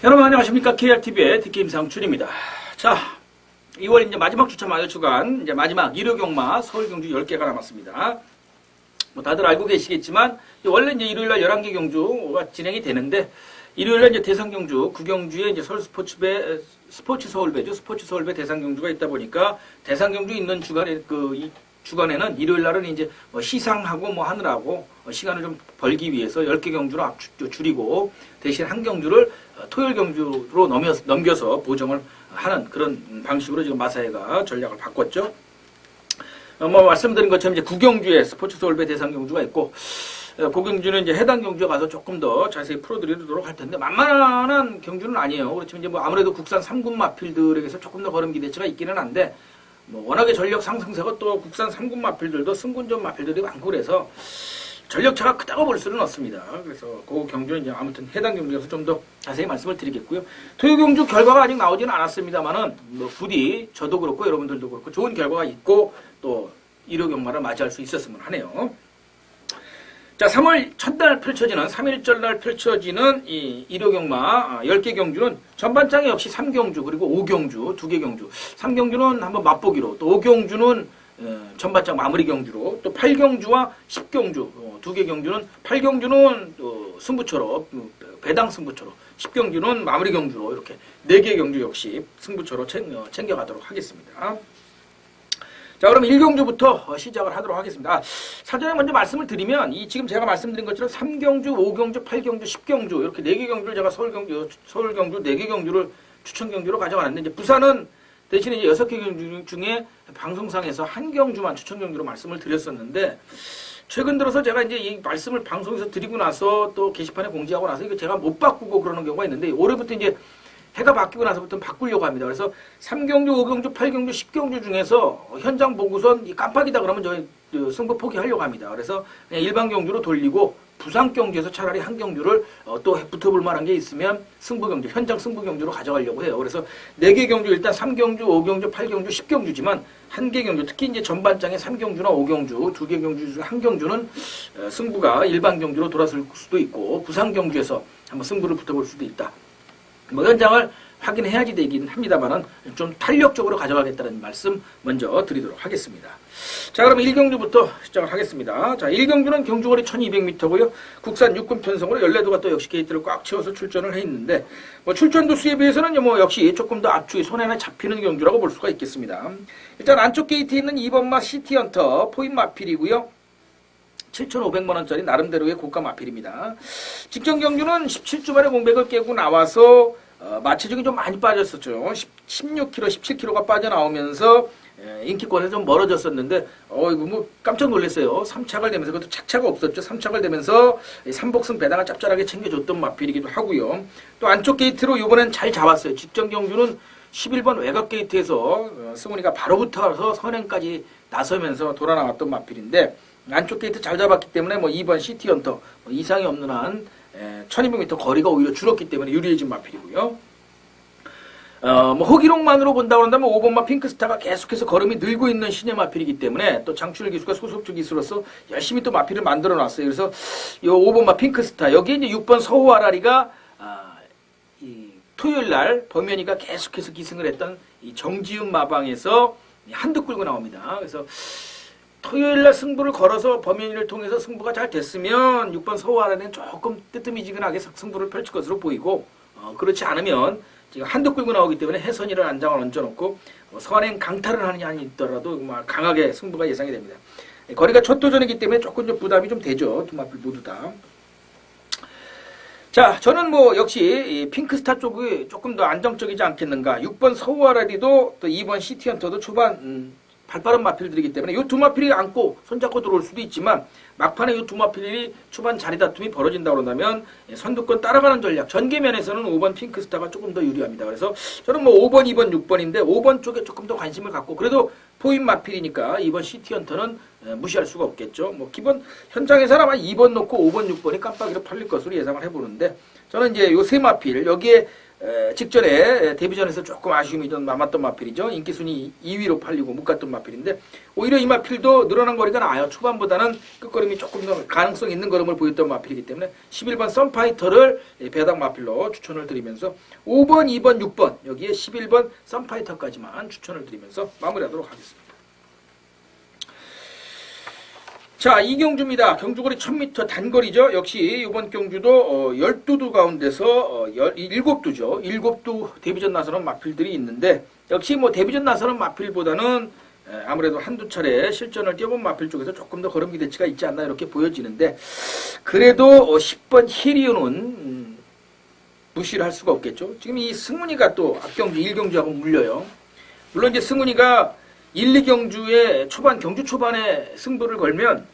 여러분 안녕하십니까. KRTV의 DK임상춘입니다. 자, 2월 이제 마지막 주차 마주간 이제 마지막 일요경마 서울경주 10개가 남았습니다. 뭐 다들 알고 계시겠지만 원래 이제 일요일날 11개 경주가 진행이 되는데 일요일날 이제 대상경주 9경주에 이제 서울 스포츠 서울배 대상경주가 있다 보니까 대상경주 있는 주간에 이 주간에는 일요일날은 이제 뭐 시상하고 뭐 하느라고 시간을 좀 벌기 위해서 10개 경주로 줄이고 대신 한 경주를 토요일 경주로 넘겨서 보정을 하는 그런 방식으로 지금 마사회가 전략을 바꿨죠. 뭐 말씀드린 것처럼 이제 9경주에 스포츠 서울배 대상 경주가 있고 그 경주는 이제 해당 경주에 가서 조금 더 자세히 풀어드리도록 할 텐데 만만한 경주는 아니에요. 그렇지만 이제 뭐 아무래도 국산 3군 마필들에게서 조금 더 걸음 기대치가 있기는 한데 뭐 워낙에 전력 상승세고 또 국산 3군 마필들도 승군전 마필들이 많고 그래서 전력차가 크다고 볼 수는 없습니다. 그래서 그 경주는 이제 아무튼 해당 경주에서 좀 더 자세히 말씀을 드리겠고요. 토요 경주 결과가 아직 나오지는 않았습니다만은 뭐 부디 저도 그렇고 여러분들도 그렇고 좋은 결과가 있고 또 일요 경마를 맞이할 수 있었으면 하네요. 자, 3월 첫날 펼쳐지는 3일절 날 펼쳐지는 이 일요 경마 10개 경주는 전반장에 역시 3경주 그리고 5경주 2개 경주 3경주는 한번 맛보기로 또 5경주는 전반장 마무리 경주로 또 8경주와 10경주 2개 경주는 8경주는 승부처로 배당 승부처로 10경주는 마무리 경주로 이렇게 4개 경주 역시 승부처로 챙겨가도록 하겠습니다. 자, 그럼 1경주부터 시작을 하도록 하겠습니다. 사전에 먼저 말씀을 드리면 지금 제가 말씀드린 것처럼 3경주, 5경주, 8경주, 10경주 이렇게 4개 경주를 제가 서울경주 4개 경주를 추천 경주로 가져가는데 이제 부산은 대신에 이제 6개 경주 중에 방송상에서 한 경주만 추천 경주로 말씀을 드렸었는데 최근 들어서 제가 이제 이 말씀을 방송에서 드리고 나서 또 게시판에 공지하고 나서 이거 제가 못 바꾸고 그러는 경우가 있는데 올해부터 이제 해가 바뀌고 나서부터 바꾸려고 합니다. 그래서 3경주, 5경주, 8경주, 10경주 중에서 현장 보고선 이 깜빡이다 그러면 저희 승부 포기하려고 합니다. 그래서 그냥 일반 경주로 돌리고 부산 경주에서 차라리 한 경주를 또 붙어볼 만한 게 있으면 승부 경주, 현장 승부 경주로 가져가려고 해요. 그래서 4개 경주 일단 3경주, 5경주, 8경주, 10경주지만 한 개 경주, 특히 이제 전반장에 3경주나 5경주, 2개 경주 중 한 경주는 승부가 일반 경주로 돌아설 수도 있고 부산 경주에서 한번 승부를 붙어볼 수도 있다. 뭐 현장을 확인해야지 되긴 합니다만은 좀 탄력적으로 가져가겠다는 말씀 먼저 드리도록 하겠습니다. 자, 그럼 1경주부터 시작을 하겠습니다. 자, 1경주는 경주거리 1200m고요. 국산 육군 편성으로 14도가 또 역시 게이트를 꽉 채워서 출전을 해 있는데 뭐 출전도 수에 비해서는 뭐 역시 조금 더 압축이 손에나 잡히는 경주라고 볼 수가 있겠습니다. 일단 안쪽 게이트에 있는 2번마 시티헌터 포인 마필이고요. 7,500만원짜리 나름대로의 고가 마필입니다. 직전 경주는 17주 만에 공백을 깨고 나와서 마체중이 좀 많이 빠졌었죠. 16kg, 17kg가 빠져나오면서 인기권에서 좀 멀어졌었는데 이거 뭐 깜짝 놀랐어요. 3착을 되면서 그것도 착차가 없었죠. 3착을 되면서 3복승 배당을 짭짤하게 챙겨줬던 마필이기도 하고요. 또 안쪽 게이트로 이번엔 잘 잡았어요. 직전 경주는 11번 외곽 게이트에서 승훈이가 바로 붙어서 선행까지 나서면서 돌아 나왔던 마필인데 안쪽 게이트 잘 잡았기 때문에 뭐 2번 시티헌터 이상이 없는 한 1200m 거리가 오히려 줄었기 때문에 유리해진 마필이고요. 뭐 호기록만으로 본다고 한다면 5번마 핑크스타가 계속해서 걸음이 늘고 있는 신의 마필이기 때문에 또 장춘일 기수가 소속주 기수로서 열심히 또 마필을 만들어 놨어요. 그래서 이 5번마 핑크스타 여기에 이제 6번 서호아라리가 이 토요일날 범현이가 계속해서 기승을 했던 이 정지훈 마방에서 한두 끌고 나옵니다. 그래서 토요일날 승부를 걸어서 범현이를 통해서 승부가 잘 됐으면 6번 서호아라는 조금 뜨뜻미지근하게 승부를 펼칠 것으로 보이고 그렇지 않으면 지금 한두 끌고 나오기 때문에 해선이를 안장을 얹어놓고 선행 강탈을 하느냐 아니더라도 강하게 승부가 예상이 됩니다. 거리가 첫 도전이기 때문에 조금 좀 부담이 좀 되죠. 두 마필 모두 다. 자, 저는 뭐 역시 이 핑크스타 쪽이 조금 더 안정적이지 않겠는가. 6번 서호아라리도 또 2번 시티헌터도 초반 발빠른 마필들이기 때문에 이 두 마필이 안고 손잡고 들어올 수도 있지만 막판에 이 두 마필이 초반 자리 다툼이 벌어진다고 그런다면 선두권 따라가는 전략 전개면에서는 5번 핑크스타가 조금 더 유리합니다. 그래서 저는 뭐 5번, 2번, 6번인데 5번 쪽에 조금 더 관심을 갖고 그래도 포인 마필이니까 2번 시티헌터는 무시할 수가 없겠죠. 뭐 기본 현장에서는 아마 2번 놓고 5번, 6번이 깜빡이로 팔릴 것으로 예상을 해보는데 저는 이제 요 세 마필 여기에 직전에 데뷔전에서 조금 아쉬움이 좀 남았던 마필이죠. 인기순위 2위로 팔리고 못 갔던 마필인데 오히려 이 마필도 늘어난 거리가 나아요. 초반보다는 끝걸음이 조금 더 가능성 있는 걸음을 보였던 마필이기 때문에 11번 썬파이터를 배당 마필로 추천을 드리면서 5번, 2번, 6번 여기에 11번 썬파이터까지만 추천을 드리면서 마무리하도록 하겠습니다. 자, 이경주입니다. 경주거리 1000m 단거리죠. 역시 이번 경주도 12두 가운데서 7두죠. 7두 데뷔전 나서는 마필들이 있는데 역시 뭐 데뷔전 나서는 마필보다는 아무래도 한두 차례 실전을 뛰어본 마필 쪽에서 조금 더 걸음 기대치가 있지 않나 이렇게 보여지는데 그래도 10번 히리오는 무시를 할 수가 없겠죠. 지금 이 승훈이가 또 앞경주 1경주하고 물려요. 물론 이제 승훈이가 1, 2경주에 경주 초반에 승부를 걸면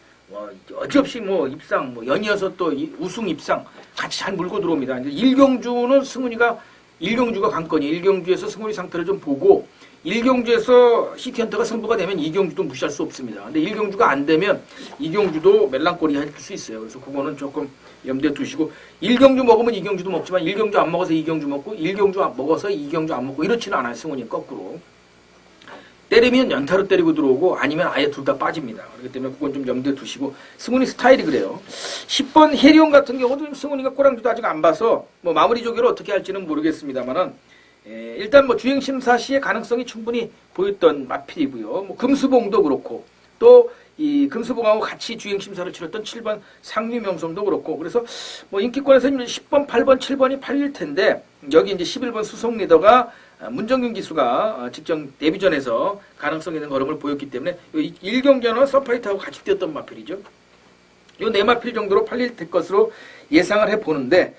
어찌없이 입상 연이어서 또 우승 입상 같이 잘 물고 들어옵니다. 1경주는 승훈이가 1경주가 관건이에요. 1경주에서 승훈이 상태를 좀 보고 1경주에서 시티헌터가 승부가 되면 2경주도 무시할 수 없습니다. 근데 1경주가 안 되면 2경주도 멜랑거리 할 수 있어요. 그래서 그거는 조금 염두에 두시고 1경주 먹으면 2경주도 먹지만 1경주 안 먹어서 2경주 먹고 1경주 먹어서 2경주 안 먹고 이렇지는 않아요. 승훈이 거꾸로. 때리면 연타로 때리고 들어오고 아니면 아예 둘 다 빠집니다. 그렇기 때문에 그건 좀 염두에 두시고 승훈이 스타일이 그래요. 10번 해리온 같은 경우도 승훈이가 꼬랑주도 아직 안 봐서 마무리 조교를 어떻게 할지는 모르겠습니다만은 일단 주행심사 시에 가능성이 충분히 보였던 마필이고요. 금수봉도 그렇고 또 이 금수봉하고 같이 주행심사를 치렀던 7번 상류명성도 그렇고 그래서 인기권에서 10번, 8번, 7번이 팔릴 텐데 여기 이제 11번 수송리더가 문정균 기수가 직전 데뷔전에서 가능성 있는 걸음을 보였기 때문에 1경기는 서파이트하고 같이 뛰었던 마필이죠. 요 4마필 정도로 팔릴 것으로 예상을 해보는데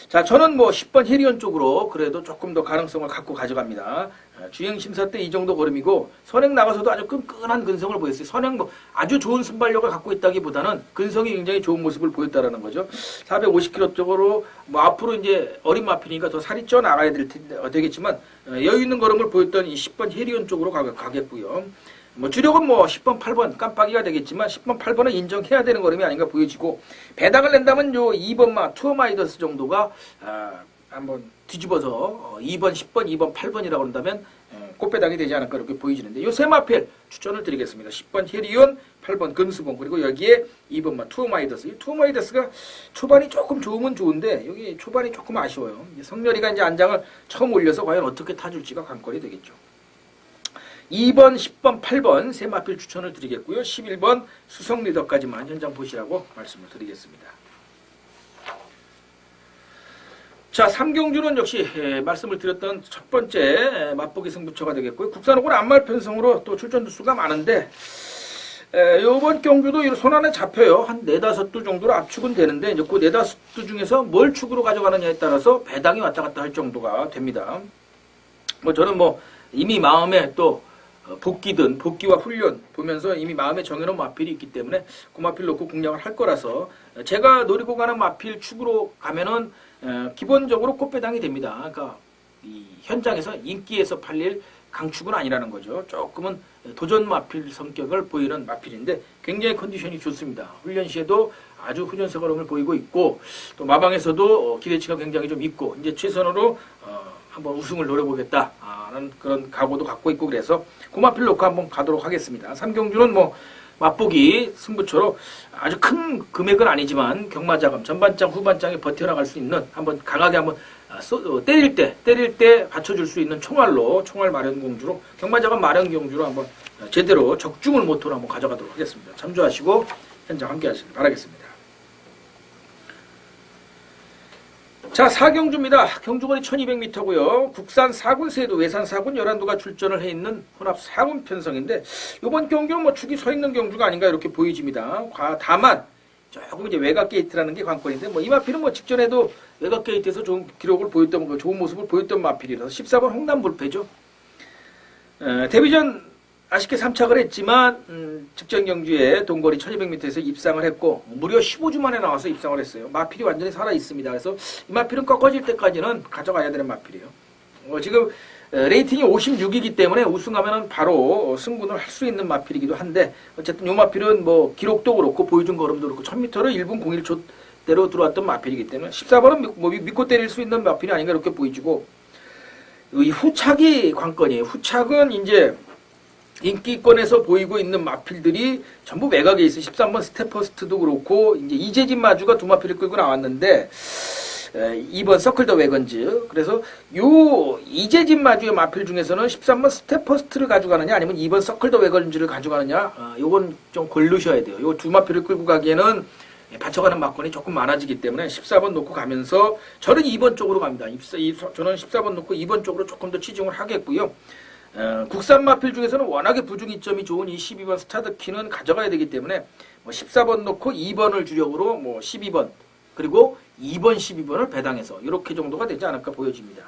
자 저는 10번 해리온 쪽으로 그래도 조금 더 가능성을 갖고 가져갑니다. 주행심사 때 이 정도 걸음이고 선행 나가서도 아주 끈끈한 근성을 보였어요. 선행 아주 좋은 순발력을 갖고 있다기보다는 근성이 굉장히 좋은 모습을 보였다라는 거죠. 450km 쪽으로 앞으로 이제 어린 마필이니까 더 살이 쪄 나가야 되겠지만 여유 있는 걸음을 보였던 이 10번 해리온 쪽으로 가겠고요. 주력은 10번, 8번 깜빡이가 되겠지만 10번, 8번은 인정해야 되는 걸음이 아닌가 보여지고 배당을 낸다면 요 2번 투어마이더스 정도가 한번 뒤집어서 2번, 10번, 2번, 8번이라고 한다면 꽃배당이 되지 않을까 이렇게 보여지는데 요 세 마필 추천을 드리겠습니다. 10번 해리온, 8번 금수봉 그리고 여기에 2번만 투어마이더스. 이 투어마이더스가 초반이 조금 좋으면 좋은데 여기 초반이 조금 아쉬워요. 성렬이가 이제 안장을 처음 올려서 과연 어떻게 타줄지가 관건이 되겠죠. 2번, 10번, 8번 세 마필 추천을 드리겠고요. 11번 수성 리더까지만 현장 보시라고 말씀을 드리겠습니다. 자, 3경주는 역시 말씀을 드렸던 첫 번째 맛보기 승부처가 되겠고요. 국산호군 안말 편성으로 또 출전 두수가 많은데 이번 경주도 손 안에 잡혀요. 한 4-5두 정도로 압축은 되는데 이제 그 4-5두 중에서 뭘 축으로 가져가느냐에 따라서 배당이 왔다 갔다 할 정도가 됩니다. 저는 이미 마음에 또 복귀와 훈련 보면서 이미 마음에 정해놓은 마필이 있기 때문에 그 마필 놓고 공략을 할 거라서 제가 노리고 가는 마필 축으로 가면은 기본적으로 꽃배당이 됩니다. 그러니까 이 현장에서 인기에서 팔릴 강축은 아니라는 거죠. 조금은 도전 마필 성격을 보이는 마필인데 굉장히 컨디션이 좋습니다. 훈련 시에도 아주 훈련세 걸음을 보이고 있고 또 마방에서도 기대치가 굉장히 좀 있고 이제 최선으로 한번 우승을 노려보겠다라는 그런 각오도 갖고 있고 그래서 고마필 놓고 한번 가도록 하겠습니다. 3경주는 맛보기 승부처로 아주 큰 금액은 아니지만 경마자금 전반장 후반장에 버텨나갈 수 있는 한번 강하게 한번 때릴 때 받쳐줄 수 있는 총알 마련 공주로 경마자금 마련 경주로 한번 제대로 적중을 모토로 한번 가져가도록 하겠습니다. 참조하시고 현장 함께 하시길 바라겠습니다. 자, 4경주입니다. 경주거리 1200m고요. 국산 4군 세두, 외산 4군 11두가 출전을 해 있는 혼합 4군 편성인데 이번 경주는 축이 서 있는 경주가 아닌가 이렇게 보여집니다. 다만 조금 이제 외곽 게이트라는 게 관건인데 이 마필은 직전에도 외곽 게이트에서 좋은 기록을 보였던 좋은 모습을 보였던 마필이라서 14번 홍남 불패죠. 데뷔전 아쉽게 3착을 했지만 직전 경주에 동거리 1200m에서 입상을 했고 무려 15주 만에 나와서 입상을 했어요. 마필이 완전히 살아있습니다. 그래서 이 마필은 꺾어질 때까지는 가져가야 되는 마필이에요. 지금 레이팅이 56이기 때문에 우승하면 바로 승분을 할 수 있는 마필이기도 한데 어쨌든 이 마필은 기록도 그렇고 보여준 걸음도 그렇고 1000m를 1분 01초대로 들어왔던 마필이기 때문에 14번은 믿고 때릴 수 있는 마필이 아닌가 이렇게 보이지고 이 후착이 관건이에요. 후착은 이제 인기권에서 보이고 있는 마필들이 전부 매각에 있어. 13번 스테퍼스트도 그렇고, 이제 이재진 마주가 두 마필을 끌고 나왔는데, 2번 서클 더 웨건즈. 그래서 요 이재진 마주의 마필 중에서는 13번 스테퍼스트를 가져가느냐, 아니면 2번 서클 더 웨건즈를 가져가느냐, 요건 좀 고르셔야 돼요. 요 두 마필을 끌고 가기에는 받쳐가는 막건이 조금 많아지기 때문에 14번 놓고 가면서, 저는 2번 쪽으로 갑니다. 저는 14번 놓고 2번 쪽으로 조금 더 치중을 하겠고요. 국산 마필 중에서는 워낙에 부중 이점이 좋은 이 12번 스타드키는 가져가야 되기 때문에 뭐 14번 놓고 2번을 주력으로 뭐 12번 그리고 2번 12번을 배당해서 이렇게 정도가 되지 않을까 보여집니다.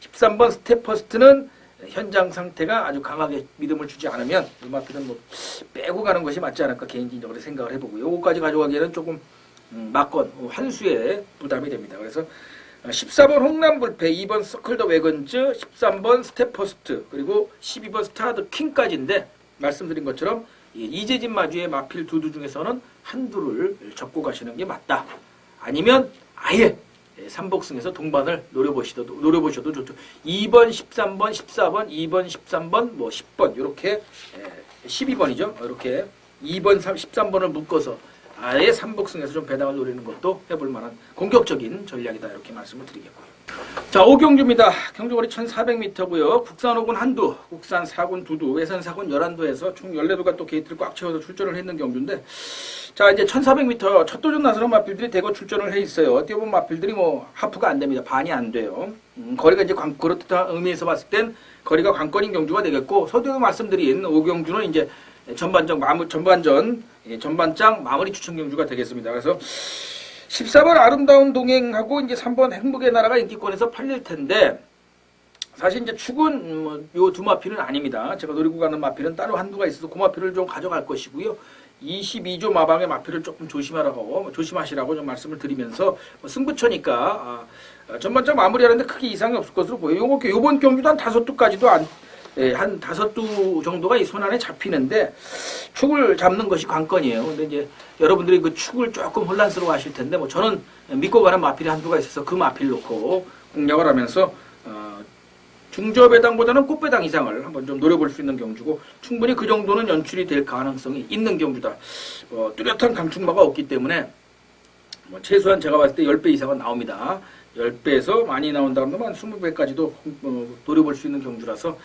13번 스테퍼스트는 현장 상태가 아주 강하게 믿음을 주지 않으면 이 마필은 뭐 빼고 가는 것이 맞지 않을까 개인적으로 생각을 해보고요. 요거까지 가져가기에는 조금 막건 한 수의 부담이 됩니다. 그래서 14번 홍남불패, 2번 서클 더 웨건즈, 13번 스테퍼스트, 그리고 12번 스타드 킹까지인데, 말씀드린 것처럼 이재진 마주의 마필 두두 중에서는 한두를 접고 가시는 게 맞다. 아니면 아예 삼복승에서 동반을 노려보셔도 좋죠. 2번, 13번, 14번, 2번, 13번, 뭐 10번 이렇게 12번이죠. 이렇게 2번, 13번을 묶어서 아예 삼복승에서 좀 배당을 노리는 것도 해볼 만한 공격적인 전략이다. 이렇게 말씀을 드리겠고요. 자, 오경주입니다. 경주거리 1400m고요. 국산 5군 한두, 국산 4군 두두, 외산 4군 11두에서 총 14두가 또 게이트를 꽉 채워서 출전을 했는 경주인데, 자, 이제 1400m 첫 도전 나서는 마필들이 대거 출전을 해 있어요. 어떻게 보면 마필들이 뭐 하프가 안 됩니다. 반이 안 돼요. 거리가 이제 그렇다 의미에서 봤을 땐 거리가 관건인 경주가 되겠고, 서두에 말씀드린 오경주는 이제 전반장 마무리 추천 경주가 되겠습니다. 그래서 14번 아름다운 동행하고 이제 3번 행복의 나라가 인기권에서 팔릴 텐데, 사실 이제 축은 요 두 마필은 아닙니다. 제가 노리고 가는 마필은 따로 한두가 있어서 그 마필을 좀 가져갈 것이고요. 22조 마방의 마필을 조금 조심하시라고 좀 말씀을 드리면서, 승부처니까 전반장 마무리하는데 크게 이상이 없을 것으로 보여요. 요번 경주도 한 5두까지도 한 5두 정도가 이 손안에 잡히는데, 축을 잡는 것이 관건이에요. 근데 이제 여러분들이 그 축을 조금 혼란스러워 하실 텐데, 뭐 저는 믿고 가는 마필이 한두가 있어서 그 마필 놓고 공략을 하면서, 중저배당보다는 꽃배당 이상을 한번 좀 노려볼 수 있는 경주고, 충분히 그 정도는 연출이 될 가능성이 있는 경주다. 뚜렷한 강축마가 없기 때문에, 뭐 최소한 제가 봤을 때 10배 이상은 나옵니다. 10배에서 많이 나온다 그러면 20배까지도 노려볼 수 있는 경주라서,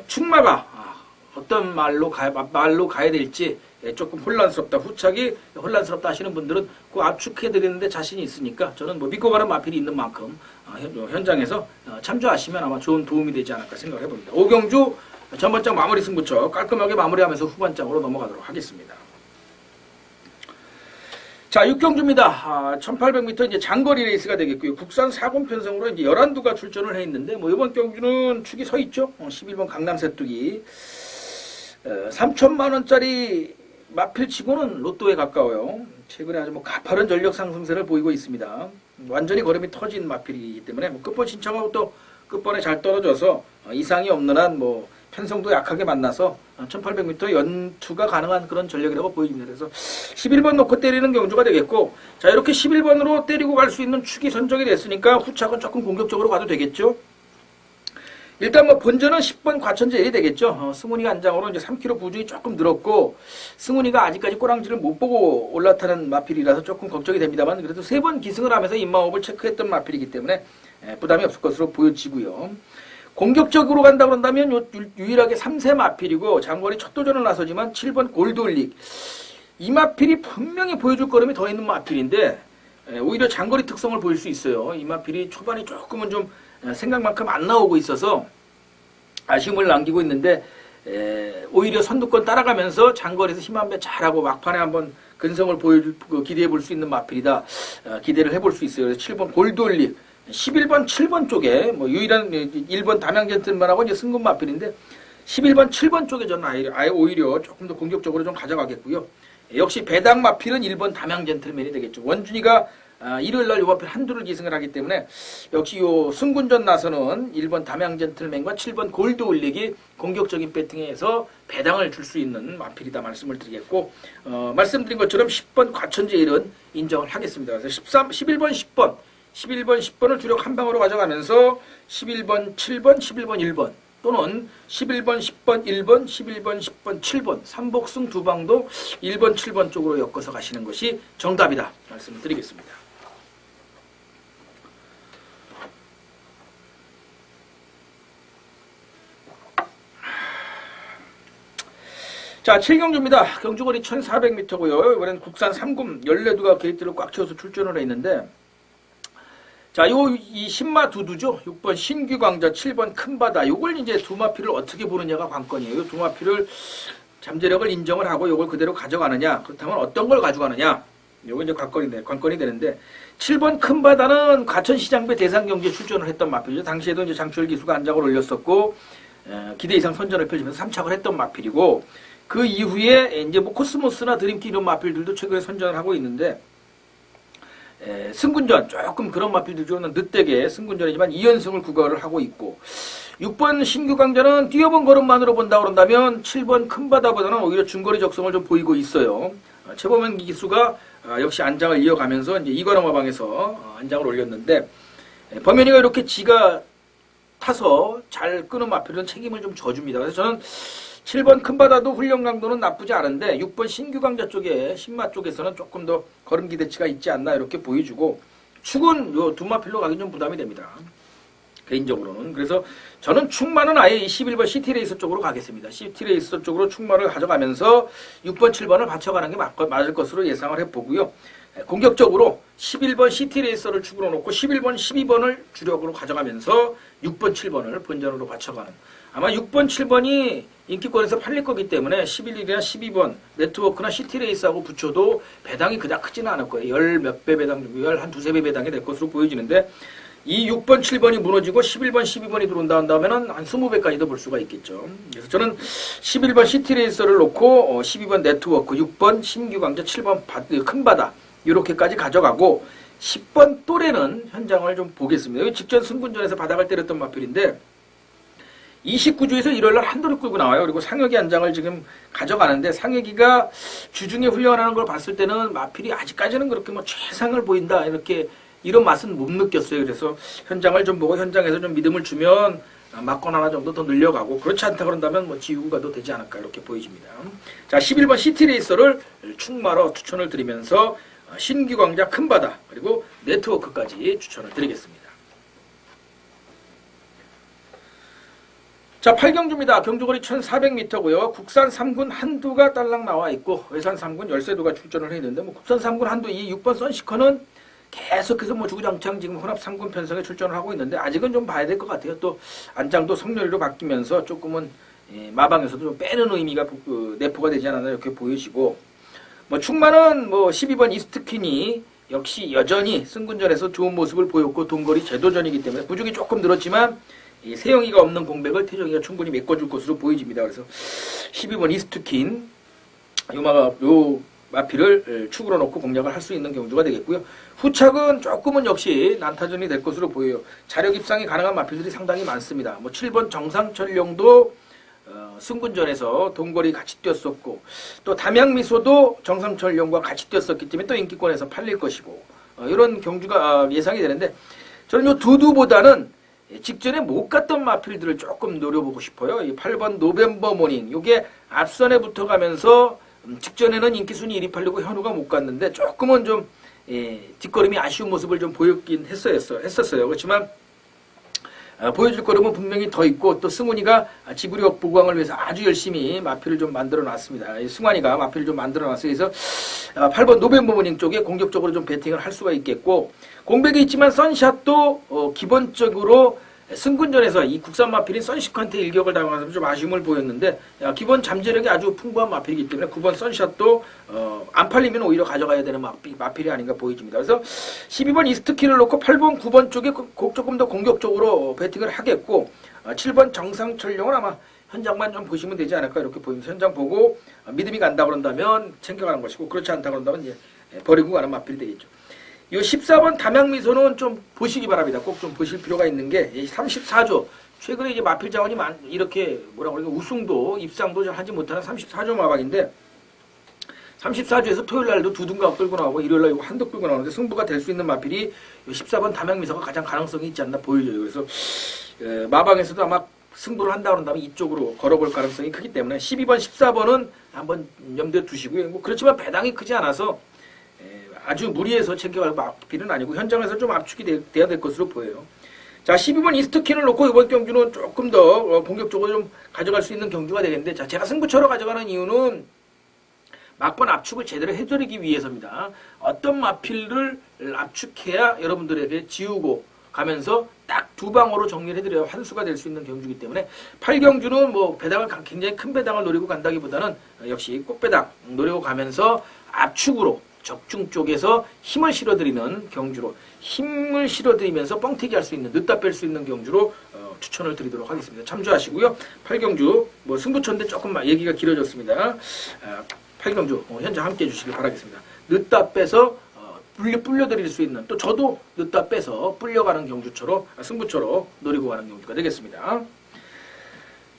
축마가 어떤 말로 가야 될지 조금 혼란스럽다. 후착이 혼란스럽다 하시는 분들은 그 압축해드리는데 자신이 있으니까, 저는 뭐 믿고 가는 마필이 있는 만큼 현장에서 참조하시면 아마 좋은 도움이 되지 않을까 생각을 해봅니다. 오경주 전반장 마무리 승부처 깔끔하게 마무리하면서 후반장으로 넘어가도록 하겠습니다. 자, 6경주입니다. 1800m 이제 장거리 레이스가 되겠고요. 국산 4군 편성으로 이제 11두가 출전을 해 있는데, 뭐 이번 경주는 축이 서 있죠. 11번 강남세뚜기. 3천만 원짜리 마필치고는 로또에 가까워요. 최근에 아주 뭐 가파른 전력 상승세를 보이고 있습니다. 완전히 걸음이 터진 마필이기 때문에 뭐 끝번 신청하고 또 끝번에 잘 떨어져서 이상이 없는 한 뭐 편성도 약하게 만나서 1800m 연투가 가능한 그런 전력이라고 보여집니다. 그래서 11번 놓고 때리는 경주가 되겠고, 자, 이렇게 11번으로 때리고 갈 수 있는 축이 선정이 됐으니까 후착은 조금 공격적으로 가도 되겠죠. 일단 뭐 본전은 10번 과천제일이 되겠죠. 승훈이가 안장으로 이제 3kg 부중이 조금 늘었고, 승훈이가 아직까지 꼬랑지를 못 보고 올라타는 마필이라서 조금 걱정이 됩니다만, 그래도 3번 기승을 하면서 인마업을 체크했던 마필이기 때문에 부담이 없을 것으로 보여지고요. 공격적으로 간다 그런다면 유일하게 3세 마필이고, 장거리 첫 도전을 나서지만 7번 골드올릭. 이 마필이 분명히 보여줄 걸음이 더 있는 마필인데, 오히려 장거리 특성을 보일 수 있어요. 이 마필이 초반에 조금은 좀 생각만큼 안 나오고 있어서 아쉬움을 남기고 있는데, 오히려 선두권 따라가면서 장거리에서 힘 한 배 잘하고 막판에 한번 근성을 기대해 볼 수 있는 마필이다. 기대를 해볼 수 있어요. 그래서 7번 골드올릭. 11번, 7번 쪽에 뭐 유일한 1번 담양젠틀만하고 이제 승군 마필인데, 11번, 7번 쪽에 저는 아예 오히려 조금 더 공격적으로 좀 가져가겠고요. 역시 배당 마필은 1번 담양젠틀맨이 되겠죠. 원준이가 일요일날 요 마필 한두를 기승을 하기 때문에, 역시 요 승군전 나서는 1번 담양젠틀맨과 7번 골드올릭이 공격적인 배팅에서 배당을 줄 수 있는 마필이다 말씀을 드리겠고, 말씀드린 것처럼 10번 과천제일은 인정을 하겠습니다. 그래서 11번, 10번 11번, 10번을 주력 한 방으로 가져가면서 11번, 7번, 11번, 1번 또는 11번, 10번, 1번, 11번, 10번, 7번 3복승 두 방도 1번, 7번 쪽으로 엮어서 가시는 것이 정답이다 말씀을 드리겠습니다. 자, 7경주입니다. 경주거리 1400m고요. 이번엔 국산 3군 14두가 게이트를 꽉 채워서 출전을 했는데 자, 이 신마 두두죠. 6번 신규광자, 7번 큰바다. 요걸 이제 두 마피를 어떻게 보느냐가 관건이에요. 두 마피를 잠재력을 인정을 하고 요걸 그대로 가져가느냐. 그렇다면 어떤 걸 가져가느냐. 요거 이제 관건이 되는데 7번 큰바다는 과천시장배 대상경기에 출전을 했던 마필이죠. 당시에도 이제 장철 기수가 안장을 올렸었고 기대 이상 선전을 펼치면서 3착을 했던 마필이고 그 이후에 이제 뭐 코스모스나 드림키 이런 마필들도 최근에 선전을 하고 있는데 승군전 조금 그런 마필들은 늦되게 승군전이지만 2연승을 구가를 하고 있고 6번 신규강자는 뛰어본 걸음만으로 본다 그런다면 7번 큰바다보다는 오히려 중거리 적성을 좀 보이고 있어요. 최범현 기수가 역시 안장을 이어가면서 이제 이관왕마방에서 안장을 올렸는데 범현이가 이렇게 지가 타서 잘 끄는 마필은 책임을 좀 져줍니다. 그래서 저는 7번 큰바다도 훈련 강도는 나쁘지 않은데 6번 신규강자 쪽에 신마 쪽에서는 조금 더 걸음 기대치가 있지 않나 이렇게 보여주고 축은 요 두 마필로 가기 좀 부담이 됩니다. 개인적으로는. 그래서 저는 축마는 아예 11번 시티레이서 쪽으로 가겠습니다. 시티레이서 쪽으로 축마를 가져가면서 6번 7번을 받쳐가는 게 맞을 것으로 예상을 해보고요. 공격적으로 11번 시티레이서를 축으로 놓고 11번 12번을 주력으로 가져가면서 6번 7번을 본전으로 받쳐가는 아마 6번 7번이 인기권에서 팔릴 거기 때문에 11일이나 12번 네트워크나 시티레이스하고 붙여도 배당이 그닥 크지는 않을 거예요. 열 몇 배 배당 정도, 한 두세 배 배당이 될 것으로 보여지는데 이 6번 7번이 무너지고 11번 12번이 들어온다 한다면 한 20배까지도 볼 수가 있겠죠. 그래서 저는 11번 시티레이서를 놓고 12번 네트워크, 6번 신규강자, 7번 큰바다 이렇게까지 가져가고 10번 또래는 현장을 좀 보겠습니다. 여기 직전 승군전에서 바닥을 때렸던 마필인데 29주에서 일요일날 한도를 끌고 나와요. 그리고 상혁이 한 장을 지금 가져가는데 상혁이가 주중에 훈련하는 걸 봤을 때는 마필이 아직까지는 그렇게 뭐 최상을 보인다 이렇게 이런 맛은 못 느꼈어요. 그래서 현장을 좀 보고 현장에서 좀 믿음을 주면 막건 하나 정도 더 늘려가고 그렇지 않다 그런다면 뭐 지우고 가도 되지 않을까 이렇게 보여집니다. 자, 11번 시티레이서를 충마로 추천을 드리면서 신규광자 큰바다 그리고 네트워크까지 추천을 드리겠습니다. 자, 8경주입니다. 경주거리 1400m고요. 국산 3군 한두가 딸랑 나와 있고 외산 3군 13두가 출전을 했는데 뭐 국산 3군 한두 이 6번 선시커는 계속해서 뭐 주구장창 지금 혼합 3군 편성에 출전을 하고 있는데 아직은 좀 봐야 될 것 같아요. 또 안장도 성렬이로 바뀌면서 조금은 마방에서도 좀 빼는 의미가 내포가 되지 않았나 이렇게 보이시고 뭐 충마는 뭐 12번 이스트퀸이 역시 여전히 승군전에서 좋은 모습을 보였고 동거리 제도전이기 때문에 부족이 조금 늘었지만 이 세영이가 없는 공백을 태정이가 충분히 메꿔줄 것으로 보여집니다. 그래서 12번 이스트킨 요 마피를 축으로 놓고 공략을 할 수 있는 경주가 되겠고요. 후착은 조금은 역시 난타전이 될 것으로 보여요. 자력 입상이 가능한 마필들이 상당히 많습니다. 뭐 7번 정상철령도 승군전에서 동거리 같이 뛰었었고 또 담양미소도 정상철령과 같이 뛰었었기 때문에 또 인기권에서 팔릴 것이고 이런 경주가 예상이 되는데 저는 요 두두보다는 직전에 못 갔던 마필들을 조금 노려보고 싶어요. 이 8번 노벰버 모닝 요게 앞선에 붙어가면서 직전에는 인기순위 1위 팔리고 현우가 못 갔는데 조금은 좀 뒷걸음이 아쉬운 모습을 좀 보였긴 했었어요. 그렇지만 보여줄 거름은 분명히 더 있고 또 승훈이가 지구력 보강을 위해서 아주 열심히 마필을 좀 만들어 놨습니다. 승환이가 마필을 좀 만들어 놨어요. 그래서 8번 노벰버 모닝 쪽에 공격적으로 좀 배팅을 할 수가 있겠고 공백이 있지만 선샷도 기본적으로 승군전에서 이 국산 마필인 선시커한테 일격을 당하면서 좀 아쉬움을 보였는데 기본 잠재력이 아주 풍부한 마필이기 때문에 9번 선샷도 안 팔리면 오히려 가져가야 되는 마필이 아닌가 보여집니다. 그래서 12번 이스트키를 놓고 8번 9번 쪽에 조금 더 공격적으로 배팅을 하겠고 7번 정상철령은 아마 현장만 좀 보시면 되지 않을까 이렇게 보이면서 현장 보고 믿음이 간다 그런다면 챙겨가는 것이고 그렇지 않다 그런다면 이제 버리고 가는 마필이 되겠죠. 이 14번 담양미소는 좀 보시기 바랍니다. 꼭 좀 보실 필요가 있는 게 34조 최근에 이제 마필 자원이 이렇게 뭐라 그러까 우승도 입상도 잘 하지 못하는 34조 마방인데 34주에서 토요일 날도 두둔가 끌고 나오고 일요일 날 이거 한도 끌고 나오는데 승부가 될 수 있는 마필이 14번 담양미서가 가장 가능성이 있지 않나 보여져요. 그래서 마방에서도 아마 승부를 한다 그런다면 이쪽으로 걸어볼 가능성이 크기 때문에 12번, 14번은 한번 염두에 두시고요. 뭐 그렇지만 배당이 크지 않아서 아주 무리해서 챙겨갈 마필은 아니고 현장에서 좀 압축이 돼야 될 것으로 보여요. 자, 12번 이스트킨을 놓고 이번 경주는 조금 더 공격적으로 좀 가져갈 수 있는 경주가 되겠는데, 자, 제가 승부처로 가져가는 이유는 막번 압축을 제대로 해드리기 위해서입니다. 어떤 마필을 압축해야 여러분들에게 지우고 가면서 딱 두 방으로 정리를 해드려야 환수가 될 수 있는 경주이기 때문에 8경주는 뭐 배당을 굉장히 큰 배당을 노리고 간다기보다는 역시 꽃배당 노리고 가면서 압축으로 적중 쪽에서 힘을 실어드리는 경주로 힘을 실어드리면서 뻥튀기 할 수 있는 늦다 뺄 수 있는 경주로 추천을 드리도록 하겠습니다. 참조하시고요. 8경주 뭐 승부처인데 조금 얘기가 길어졌습니다. 8경주 현장 함께 해주시길 바라겠습니다. 늦다 빼서 불려드릴 수 있는 또 저도 늦다 빼서 불려가는 경주처로 승부처로 노리고 가는 경주가 되겠습니다.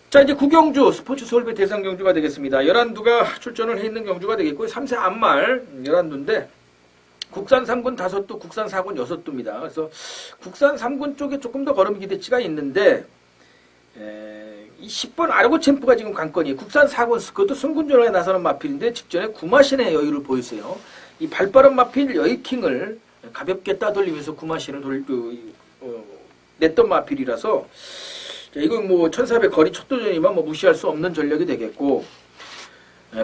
자, 이제 9경주 스포츠 서울배 대상 경주가 되겠습니다. 11두가 출전을 해 있는 경주가 되겠고요. 3세 앞말 11두인데 국산 3군 5두, 국산 4군 6두입니다. 그래서 국산 3군 쪽에 조금 더 걸음 기대치가 있는데 이 10번 아르고 챔프가 지금 관건이에요. 국산 4군 그것도 승군전에 나서는 마필인데 직전에 구마신의 여유를 보였어요. 이 발빠른 마필 여의킹을 가볍게 따돌리면서 구마신을 냈던 마필이라서 자, 이건 뭐 1400 거리 첫도전이면 뭐 무시할 수 없는 전력이 되겠고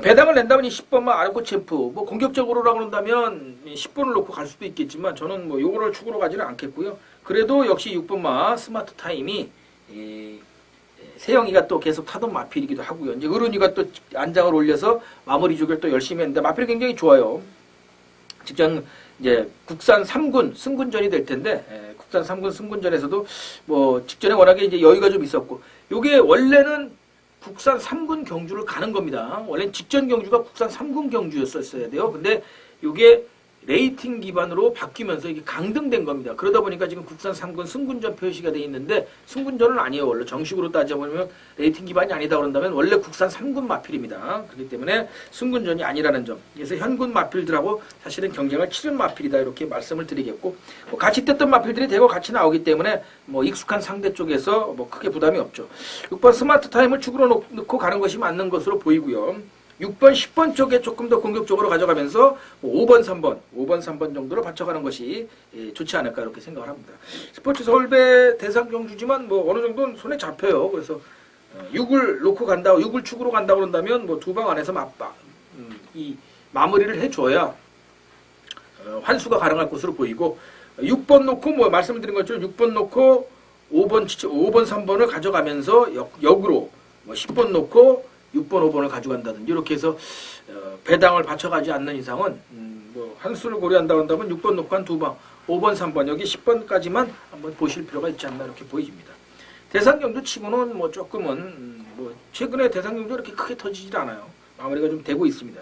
배당을 낸다면 이 10번만 아르고 챔프 뭐 공격적으로라고 한다면 10번을 놓고 갈 수도 있겠지만 저는 뭐 요거를 축으로 가지는 않겠고요. 그래도 역시 6번마 스마트 타임이 세영이가 또 계속 타던 마필이기도 하고요. 이제 어른이가 또 안장을 올려서 마무리 주기를 또 열심히 했는데 마필이 굉장히 좋아요. 직전 이제 국산 3군 승군전이 될 텐데 국산 3군 승군전에서도 뭐 직전에 워낙에 이제 여유가 좀 있었고 요게 원래는 국산 3군 경주를 가는 겁니다. 원래 직전 경주가 국산 3군 경주였었어야 돼요. 근데 요게 레이팅 기반으로 바뀌면서 이게 강등된 겁니다. 그러다 보니까 지금 국산 3군 승군전 표시가 돼 있는데 승군전은 아니에요. 원래 정식으로 따져보면 레이팅 기반이 아니다 그런다면 원래 국산 3군 마필입니다. 그렇기 때문에 승군전이 아니라는 점. 그래서 현군 마필들하고 사실은 경쟁을 치른 마필이다 이렇게 말씀을 드리겠고 뭐 같이 뗐던 마필들이 대거 같이 나오기 때문에 뭐 익숙한 상대 쪽에서 뭐 크게 부담이 없죠. 6번 스마트 타임을 축으로 넣고 가는 것이 맞는 것으로 보이고요. 6번, 10번 쪽에 조금 더 공격적으로 가져가면서 5번, 3번 정도로 받쳐가는 것이 좋지 않을까 이렇게 생각을 합니다. 스포츠 서울배 대상 경주지만 뭐 어느 정도는 손에 잡혀요. 그래서 6을 놓고 간다, 6을 축으로 간다 그런다면 뭐 두 방 안에서 이 마무리를 해줘야 환수가 가능할 것으로 보이고 6번 놓고 뭐 말씀드린 것처럼 6번 놓고 5번, 3번을 가져가면서 역으로 뭐 10번 놓고 6번, 5번을 가져간다든지 이렇게 해서 배당을 받쳐가지 않는 이상은 뭐 한수를 고려한다고 한다면 6번 놓고 한 두 방, 5번, 3번 여기 10번까지만 한번 보실 필요가 있지 않나 이렇게 보입니다. 대상경주 치고는 뭐 조금은 뭐 최근에 대상경주 이렇게 크게 터지질 않아요. 마무리가 좀 되고 있습니다.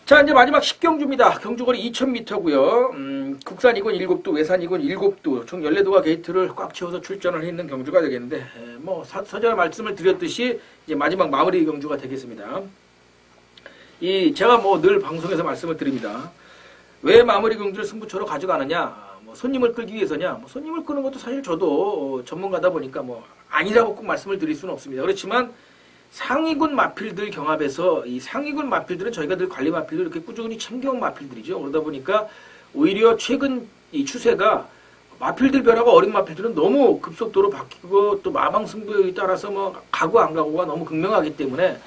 자, 이제 마지막 10경주입니다. 경주거리 2000m고요. 국산 2군 7두, 외산 2군 7두, 총 14두가 게이트를 꽉 채워서 출전을 했는 경주가 되겠는데 뭐 서전에 말씀을 드렸듯이 이제 마지막 마무리 경주가 되겠습니다. 제가 뭐 늘 방송에서 말씀을 드립니다. 왜 마무리 경주를 승부처로 가져가느냐? 뭐 손님을 끌기 위해서냐? 뭐 손님을 끄는 것도 사실 저도 전문가다 보니까 뭐 아니라고 꼭 말씀을 드릴 수는 없습니다. 그렇지만 상위군 마필들 경합에서 이 상위군 마필들은 저희가 늘 관리 마필들 이렇게 꾸준히 챙겨온 마필들이죠. 그러다 보니까 오히려 최근 이 추세가 마필들 변화가 어린 마필들은 너무 급속도로 바뀌고 또 마방 승부에 따라서 뭐 가고 안 가고가 너무 극명하기 때문에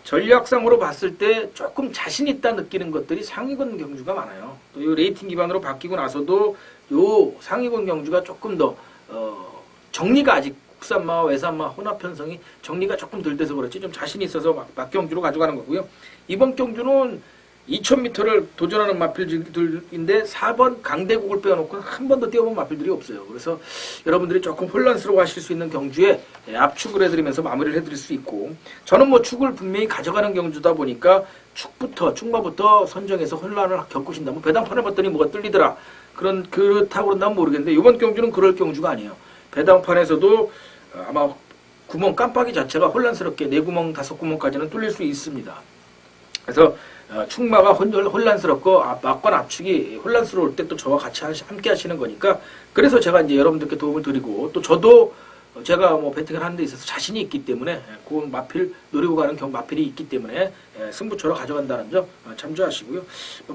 전략상으로 봤을 때 조금 자신 있다 느끼는 것들이 상위군 경주가 많아요. 또 이 레이팅 기반으로 바뀌고 나서도 요 상위군 경주가 조금 더 정리가 아직 국산마와 외산마 혼합 편성이 정리가 조금 덜 돼서 그렇지 좀 자신이 있어서 막경주로 가져가는 거고요. 이번 경주는 2000m를 도전하는 마필들인데 4번 강대국을 빼놓고는 한 번도 뛰어본 마필들이 없어요. 그래서 여러분들이 조금 혼란스러워 하실 수 있는 경주에 압축을 해드리면서 마무리를 해드릴 수 있고 저는 뭐 축을 분명히 가져가는 경주다 보니까 축마부터 선정해서 혼란을 겪으신다면 배당판을 봤더니 뭐가 뚫리더라. 그렇다고 그런다면 모르겠는데 이번 경주는 그럴 경주가 아니에요. 배당판에서도 아마 구멍 깜빡이 자체가 혼란스럽게 4구멍, 5구멍까지는 뚫릴 수 있습니다. 그래서 충마가 혼란스럽고 막관 압축이 혼란스러울 때 또 저와 같이 함께 하시는 거니까 그래서 제가 이제 여러분들께 도움을 드리고 또 저도 제가 뭐 배팅을 하는 데 있어서 자신이 있기 때문에 그 마필 노리고 가는 마필이 있기 때문에 승부처로 가져간다는 점 참조하시고요.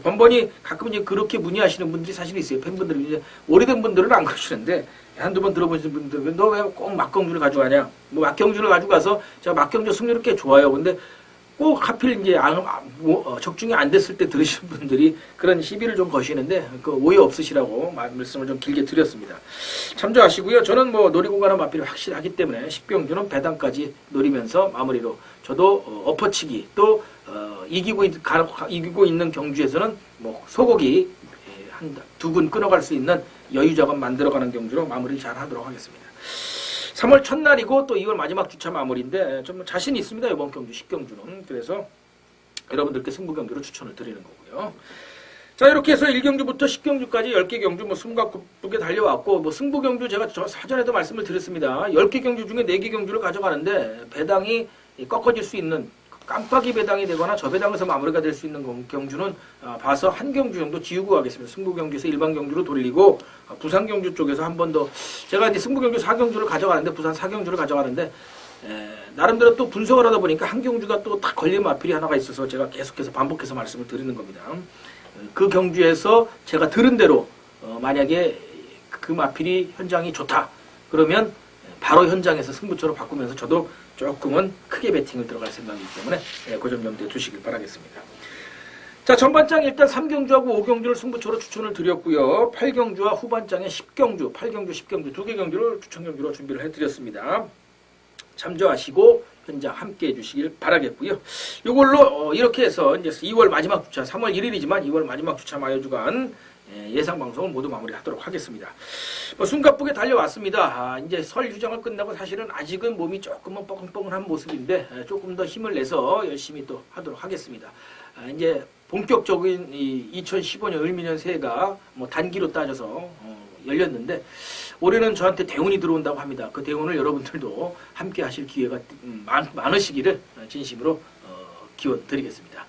번번이 가끔 이제 그렇게 문의하시는 분들이 사실 있어요. 팬분들이 이제 오래된 분들은 안 그러시는데 한두 번 들어보신 분들은 너 왜 꼭 막경주를 가져가냐? 뭐 막경주를 가져가서 제가 막경주 승률이 꽤 좋아요. 근데 꼭 하필 이제 적중이 안 됐을 때 들으시는 분들이 그런 시비를 좀 거시는데 그 오해 없으시라고 말씀을 좀 길게 드렸습니다. 참조하시고요. 저는 뭐 노리고 가는 마필이 확실하기 때문에 10경주는 배당까지 노리면서 마무리로 저도 엎어치기 또 이기고 있는 경주에서는 뭐 소고기 한 두 군 끊어갈 수 있는 여유 자금 만들어가는 경주로 마무리 잘 하도록 하겠습니다. 3월 첫날이고 또 2월 마지막 주차 마무리인데 좀 자신 있습니다. 이번 경주 10경주는. 그래서 여러분들께 승부 경주로 추천을 드리는 거고요. 자, 이렇게 해서 1경주부터 10경주까지 10개 경주 뭐 숨가쁘게 달려왔고 뭐 승부 경주 제가 사전에도 말씀을 드렸습니다. 10개 경주 중에 4개 경주를 가져가는데 배당이 꺾어질 수 있는 깜빡이 배당이 되거나 저배당에서 마무리가 될 수 있는 경주는 봐서 한 경주 정도 지우고 가겠습니다. 승부 경주에서 일반 경주로 돌리고 부산 경주 쪽에서 한 번 더 제가 이제 승부 경주 4경주를 가져가는데 부산 4경주를 가져가는데 나름대로 또 분석을 하다 보니까 한 경주가 또 딱 걸린 마필이 하나가 있어서 제가 계속해서 반복해서 말씀을 드리는 겁니다. 그 경주에서 제가 들은 대로 만약에 그 마필이 현장이 좋다 그러면 바로 현장에서 승부처로 바꾸면서 저도 조금은 크게 배팅을 들어갈 생각이기 때문에 그 점 염두에 두시길 바라겠습니다. 자, 전반장 일단 3경주하고 5경주를 승부처로 추천을 드렸고요. 8경주와 후반장에 10경주, 8경주, 10경주 두 개 경주를 추천 경주로 준비를 해드렸습니다. 참조하시고 현장 함께 해주시길 바라겠고요. 이걸로 이렇게 해서 이제 2월 마지막 주차, 3월 1일이지만 2월 마지막 주차 마여주간 예상 방송을 모두 마무리하도록 하겠습니다. 숨가쁘게 달려왔습니다. 이제 설 휴장을 끝나고 사실은 아직은 몸이 조금은 뻐근뻐근한 모습인데 조금 더 힘을 내서 열심히 또 하도록 하겠습니다. 이제 본격적인 2015년 을미년 새해가 뭐 단기로 따져서 열렸는데 올해는 저한테 대운이 들어온다고 합니다. 그 대운을 여러분들도 함께 하실 기회가 많으시기를 진심으로 기원 드리겠습니다.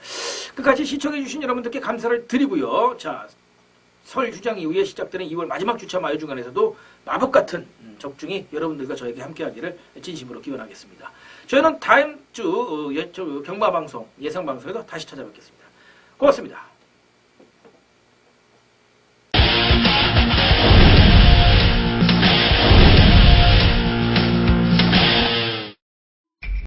끝까지 시청해 주신 여러분들께 감사를 드리고요. 자, 설 휴장 이후에 시작되는 2월 마지막 주차 마여주간에서도 마법 같은 적중이 여러분들과 저에게 함께하기를 진심으로 기원하겠습니다. 저희는 다음 주 경마방송 예상방송에서 다시 찾아뵙겠습니다. 고맙습니다.